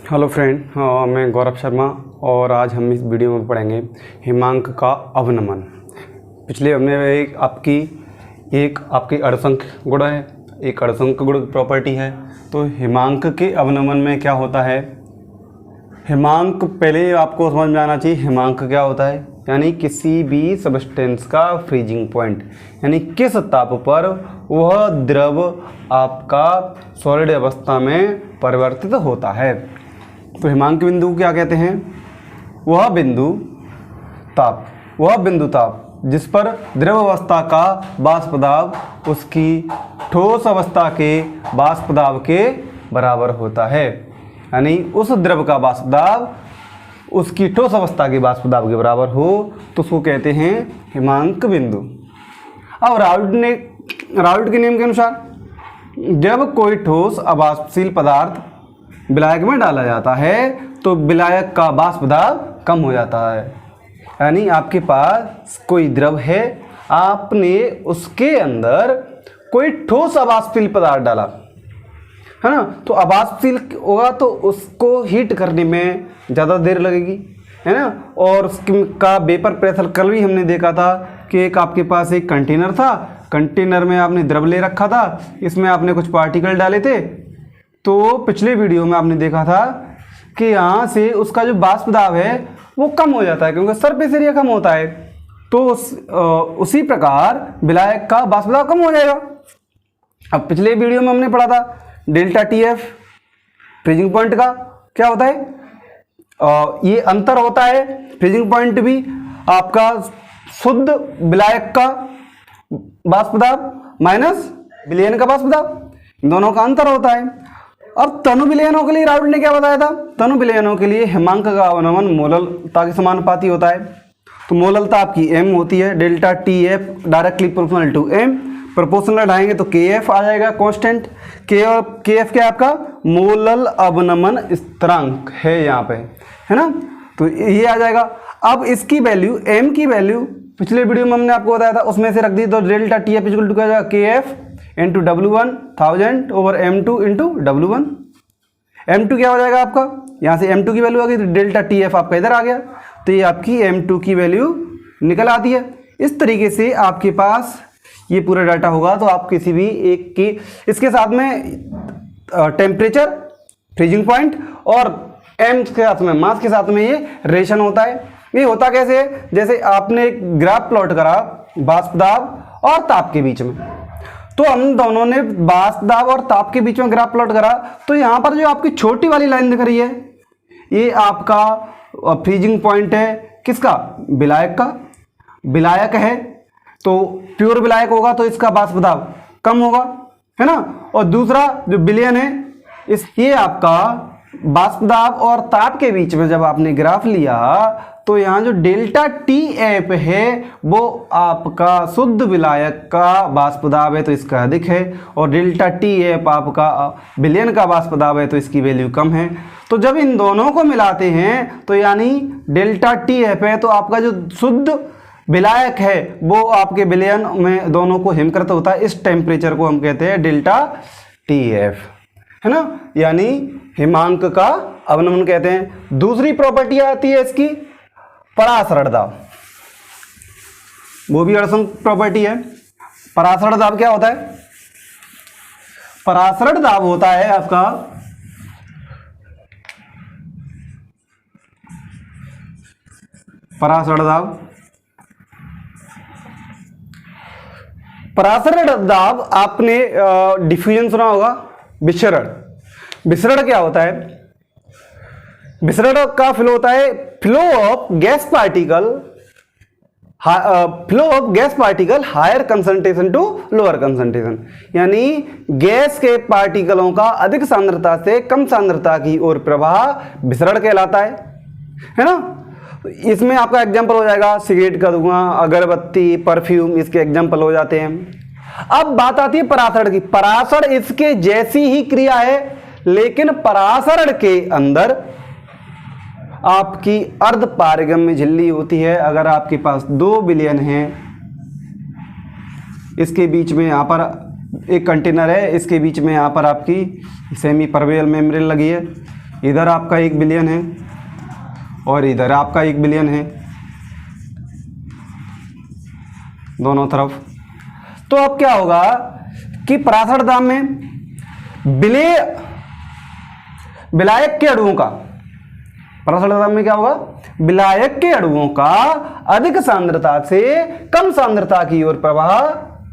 Hello friend, मैं गौरव शर्मा और आज हम इस वीडियो में पढ़ेंगे हिमांक का अवनमन। पिछले हमने एक आपकी अर्धसंख गुण है, एक अर्धसंख गुण प्रॉपर्टी है। तो हिमांक के अवनमन में क्या होता है, हिमांक पहले आपको समझ में आना चाहिए। हिमांक क्या होता है, यानी किसी भी सब्सटेंस का फ्रीजिंग पॉइंट, यानी किस ताप पर वह द्रव आपका सॉलिड अवस्था में परिवर्तित होता है। तो हिमांक बिंदु क्या कहते हैं, वह बिंदु ताप जिस पर द्रव अवस्था का वाष्प दाब उसकी ठोस अवस्था के वाष्प दाब के बराबर होता है। यानी उस द्रव का वाष्प दाब उसकी ठोस अवस्था के वाष्प दाब के बराबर हो तो उसको कहते हैं हिमांक बिंदु। अब राउल्ट के नियम के अनुसार जब कोई ठोस अवाष्पशील पदार्थ विलायक में डाला जाता है तो विलायक का वाष्प दाब कम हो जाता है। यानी आपके पास कोई द्रव है, आपने उसके अंदर कोई ठोस अवाष्पशील पदार्थ डाला है ना, तो अवाष्पशील होगा तो उसको हीट करने में ज़्यादा देर लगेगी, है ना। और उसका वेपर प्रेशर कल भी हमने देखा था कि एक आपके पास एक कंटेनर था, कंटेनर में आपने द्रव ले रखा था, इसमें आपने कुछ पार्टिकल डाले थे। तो पिछले वीडियो में आपने देखा था कि यहाँ से उसका जो वाष्प दाब है वो कम हो जाता है क्योंकि सरफेस एरिया कम होता है। तो उसी प्रकार विलायक का वाष्प दाब कम हो जाएगा। अब पिछले वीडियो में हमने पढ़ा था डेल्टा TF फ्रीजिंग पॉइंट का क्या होता है, ये अंतर होता है। फ्रीजिंग पॉइंट भी आपका शुद्ध विलायक का वाष्प दाब माइनस विलयन का वाष्प दाब, दोनों का अंतर होता है। अब तनु विलयनों के लिए राउल्ट ने क्या बताया था, तनु विलयनों के लिए हिमांक का अवनमन मोललता के समानुपाती होता है। तो मोललता आपकी m होती है, delta TF directly proportional to m, proportional हटाएंगे तो KF आ जाएगा कांस्टेंट। KF क्या आपका मोलल अवनमन स्थिरांक है यहाँ पे, है ना, तो ये आ जाएगा। अब इसकी वैल्यू m की वैल्यू पिछले वीडियो में हमने आपको बताया था, उसमें से रख दी तो डेल्टा TF इक्वल टू क्या जाएगा KF into W1 1000 over M2 into W1। M2 क्या हो जाएगा आपका, यहाँ से M2 की वैल्यू आ गई तो डेल्टा TF आपका इधर आ गया, तो ये आपकी M2 की वैल्यू निकल आती है। इस तरीके से आपके पास ये पूरा डाटा होगा। तो आप किसी भी एक की इसके साथ में टेम्परेचर, फ्रीजिंग पॉइंट और M के साथ में मास के साथ में ये रेशन होता है। ये होता कैसे है, जैसे आपने एक ग्राफ प्लॉट करा वाष्प दाब और ताप के बीच में, तो हम दोनों ने वाष्प दाब और ताप के बीच में ग्राफ प्लॉट करा। तो यहाँ पर जो आपकी छोटी वाली लाइन दिख रही है ये आपका फ्रीजिंग पॉइंट है, किसका, विलायक का। विलायक है तो प्योर विलायक होगा तो इसका वाष्प दाब कम होगा, है ना। और दूसरा जो विलयन है ये आपका वाष्प दाब और ताप के बीच में जब आपने ग्राफ लिया तो यहाँ जो डेल्टा TF है वो आपका शुद्ध विलायक का वाष्प दाब है तो इसका अधिक है, और डेल्टा TF आपका विलयन का वाष्प दाब है तो इसकी वैल्यू कम है। तो जब इन दोनों को मिलाते हैं तो यानी डेल्टा TF है तो आपका जो शुद्ध विलायक है वो आपके विलयन में दोनों को हिमकृत होता है। इस टेम्परेचर को हम कहते हैं डेल्टा TF, है ना, यानी हिमांक का अवनमन कहते हैं। दूसरी प्रॉपर्टी आती है इसकी परासरण दाब, वो भी अर्धसंख प्रॉपर्टी है। परासरण दाब क्या होता है, परासरण दाब होता है आपका परासरण दाब आपने डिफ्यूजन सुना होगा, विसरण क्या होता है, विसरण का फ्लो होता है flow of gas particle higher concentration to lower concentration, यानी गैस के पार्टिकलों का अधिक सांद्रता से कम सांद्रता की ओर प्रवाह विसरण कहलाता है ना। इसमें आपका एग्जांपल हो जाएगा सिगरेट का धुआं, अगरबत्ती, परफ्यूम, इसके एग्जांपल हो जाते हैं। अब बात आती है परासरण की। परासरण इसके जैसी ही क्रिया है, लेकिन परासरण के अंदर आपकी अर्ध पारगम्य झिल्ली होती है। अगर आपके पास दो विलयन हैं, इसके बीच में यहाँ पर एक कंटेनर है, इसके बीच में यहाँ पर आपकी सेमी परवेल मेम्ब्रेन लगी है, इधर आपका 1 बिलियन है और इधर आपका 1 बिलियन है दोनों तरफ। तो अब क्या होगा कि परासर दाब में विलायक के अणुओं का, परासर दाब में क्या होगा, विलायक के अणुओं का अधिक सांद्रता से कम सांद्रता की ओर प्रवाह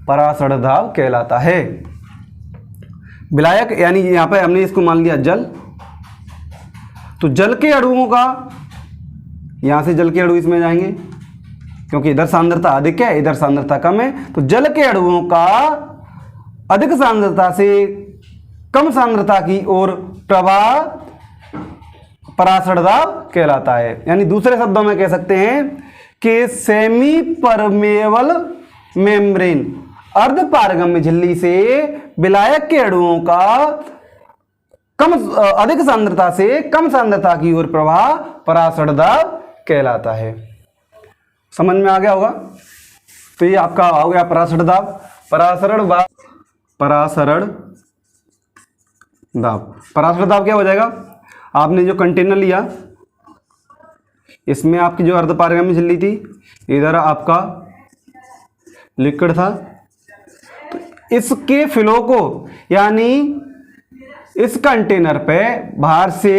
परासर दाब कहलाता है। विलायक यानी यहां पे हमने इसको मान लिया जल, तो जल के अणुओं का, यहां से जल के अणु इसमें जाएंगे क्योंकि इधर सांद्रता अधिक है इधर सांद्रता कम है, तो जल के अणुओं का अधिक सांद्रता से कम सांद्रता की ओर प्रवाह परासर दाब कहलाता है। यानी दूसरे शब्दों में कह सकते हैं कि सेमी परमेबल मेम्ब्रेन, अर्धपारगम्य झिल्ली से विलायक के अणुओं का अधिक सांद्रता से कम सांद्रता की ओर प्रवाह परासर दाब कहलाता है। समझ में आ गया होगा। तो ये आपका हो गया परासर दाब। परासर दाब क्या हो जाएगा, आपने जो कंटेनर लिया इसमें आपकी जो अर्धपारगम्य झिल्ली थी, इधर आपका लिक्विड था, तो इसके फ्लो को यानी इस कंटेनर पे बाहर से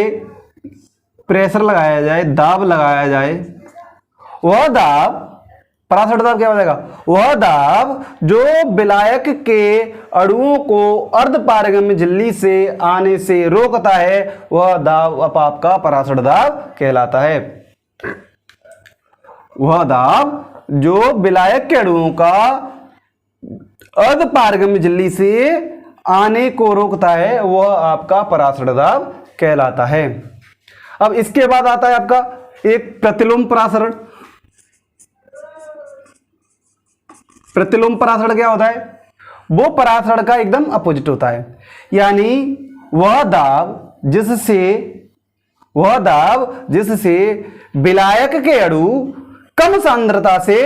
प्रेशर लगाया जाए, दाब लगाया जाए, वह दाब परासर दाब क्या हो जाएगा, वह दाब जो विलायक के अणुओं को अर्धपारगम्य झिल्ली से आने से रोकता है, वह दाब अब आपका परासर दाब कहलाता है। वह दाब जो विलायक के अणुओं का अर्धपारगम्य झिल्ली से आने को रोकता है, वह आपका परासर दाब कहलाता है। अब इसके बाद आता है आपका एक प्रतिलोम परासरण। प्रतिलोम परासरण क्या होता है, वो परासरण का एकदम अपोजिट होता है। यानी वह दाब जिससे विलायक के अणु कम सांद्रता से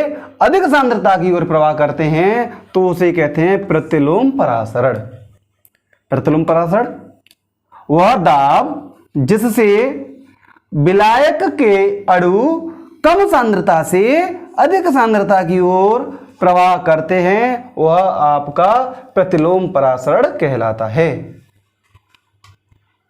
अधिक सांद्रता की ओर प्रवाह करते हैं, तो उसे कहते हैं प्रतिलोम परासरण। प्रतिलोम परासरण वह दाब जिससे विलायक के अणु कम सांद्रता से अधिक सांद्रता की ओर प्रवाह करते हैं, वह आपका प्रतिलोम परासरण कहलाता है।